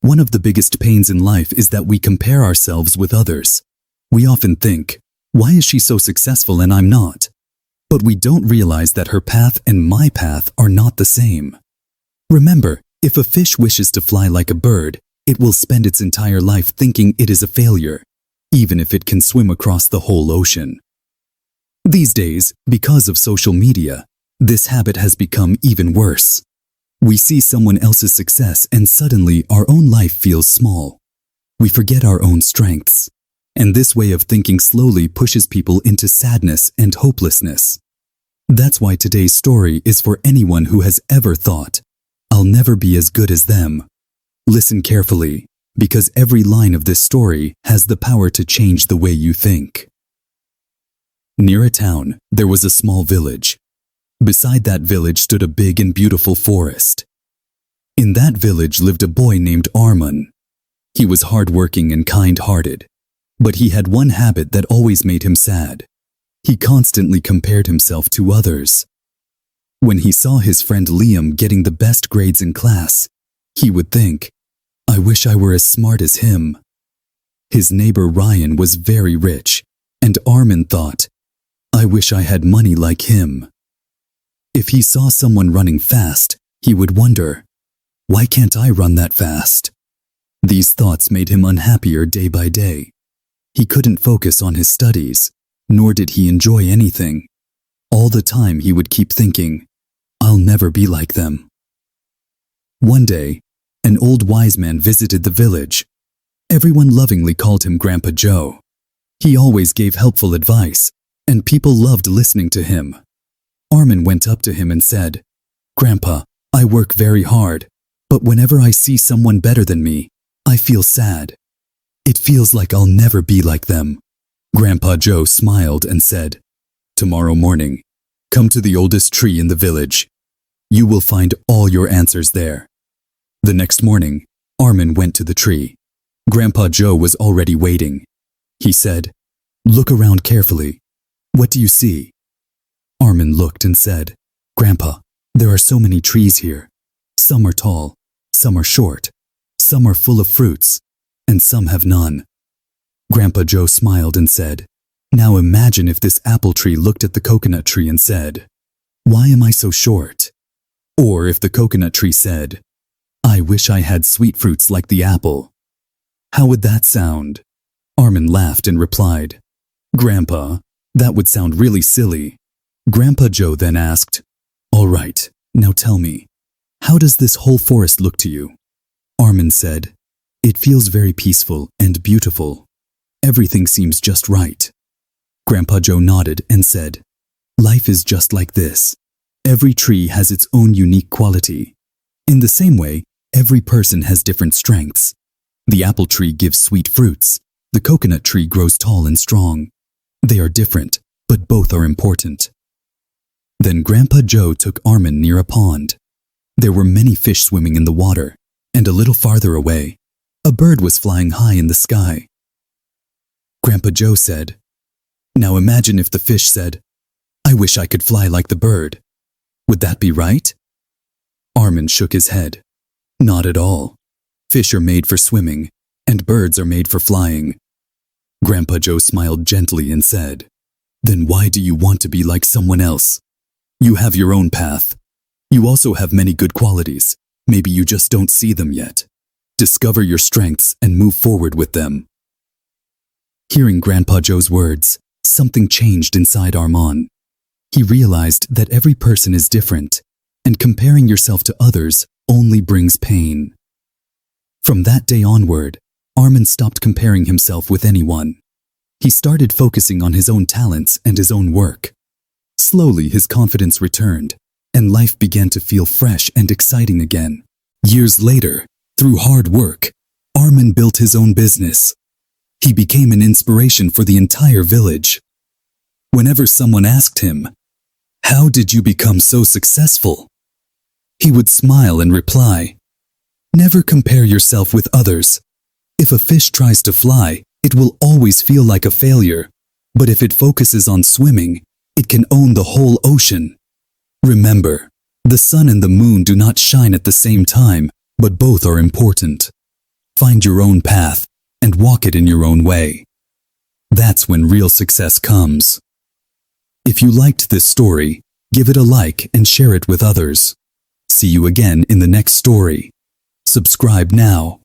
One of the biggest pains in life is that we compare ourselves with others. We often think, why is she so successful and I'm not? But we don't realize that her path and my path are not the same. Remember, if a fish wishes to fly like a bird, it will spend its entire life thinking it is a failure, even if it can swim across the whole ocean. These days, because of social media, this habit has become even worse. We see someone else's success and suddenly our own life feels small. We forget our own strengths. And this way of thinking slowly pushes people into sadness and hopelessness. That's why today's story is for anyone who has ever thought, I'll never be as good as them. Listen carefully, because every line of this story has the power to change the way you think. Near a town, there was a small village. Beside that village stood a big and beautiful forest. In that village lived a boy named Arman. He was hardworking and kind-hearted. But he had one habit that always made him sad. He constantly compared himself to others. When he saw his friend Liam getting the best grades in class, he would think, I wish I were as smart as him. His neighbor Ryan was very rich, and Arman thought, I wish I had money like him. If he saw someone running fast, he would wonder, why can't I run that fast? These thoughts made him unhappier day by day. He couldn't focus on his studies, nor did he enjoy anything. All the time he would keep thinking, I'll never be like them. One day, an old wise man visited the village. Everyone lovingly called him Grandpa Joe. He always gave helpful advice, and people loved listening to him. Arman went up to him and said, Grandpa, I work very hard, but whenever I see someone better than me, I feel sad. It feels like I'll never be like them. Grandpa Joe smiled and said, Tomorrow morning, come to the oldest tree in the village. You will find all your answers there. The next morning, Arman went to the tree. Grandpa Joe was already waiting. He said, Look around carefully. What do you see? Arman looked and said, Grandpa, there are so many trees here. Some are tall, some are short, some are full of fruits, and some have none. Grandpa Joe smiled and said, Now imagine if this apple tree looked at the coconut tree and said, Why am I so short? Or if the coconut tree said, I wish I had sweet fruits like the apple. How would that sound? Arman laughed and replied, Grandpa, that would sound really silly. Grandpa Joe then asked, All right, now tell me, how does this whole forest look to you? Arman said, It feels very peaceful and beautiful. Everything seems just right. Grandpa Joe nodded and said, Life is just like this. Every tree has its own unique quality. In the same way, every person has different strengths. The apple tree gives sweet fruits. The coconut tree grows tall and strong. They are different, but both are important. Then Grandpa Joe took Arman near a pond. There were many fish swimming in the water, and a little farther away, a bird was flying high in the sky. Grandpa Joe said, Now imagine if the fish said, I wish I could fly like the bird. Would that be right? Arman shook his head. Not at all. Fish are made for swimming, and birds are made for flying. Grandpa Joe smiled gently and said, Then why do you want to be like someone else? You have your own path. You also have many good qualities. Maybe you just don't see them yet. Discover your strengths and move forward with them. Hearing Grandpa Joe's words, something changed inside Arman. He realized that every person is different, and comparing yourself to others only brings pain. From that day onward, Arman stopped comparing himself with anyone. He started focusing on his own talents and his own work. Slowly, his confidence returned, and life began to feel fresh and exciting again. Years later, through hard work, Arman built his own business. He became an inspiration for the entire village. Whenever someone asked him, How did you become so successful? He would smile and reply, Never compare yourself with others. If a fish tries to fly, it will always feel like a failure. But if it focuses on swimming, it can own the whole ocean. Remember, the sun and the moon do not shine at the same time, but both are important. find your own path, and walk it in your own way. That's when real success comes. If you liked this story, give it a like and share it with others. See you again in the next story. Subscribe now.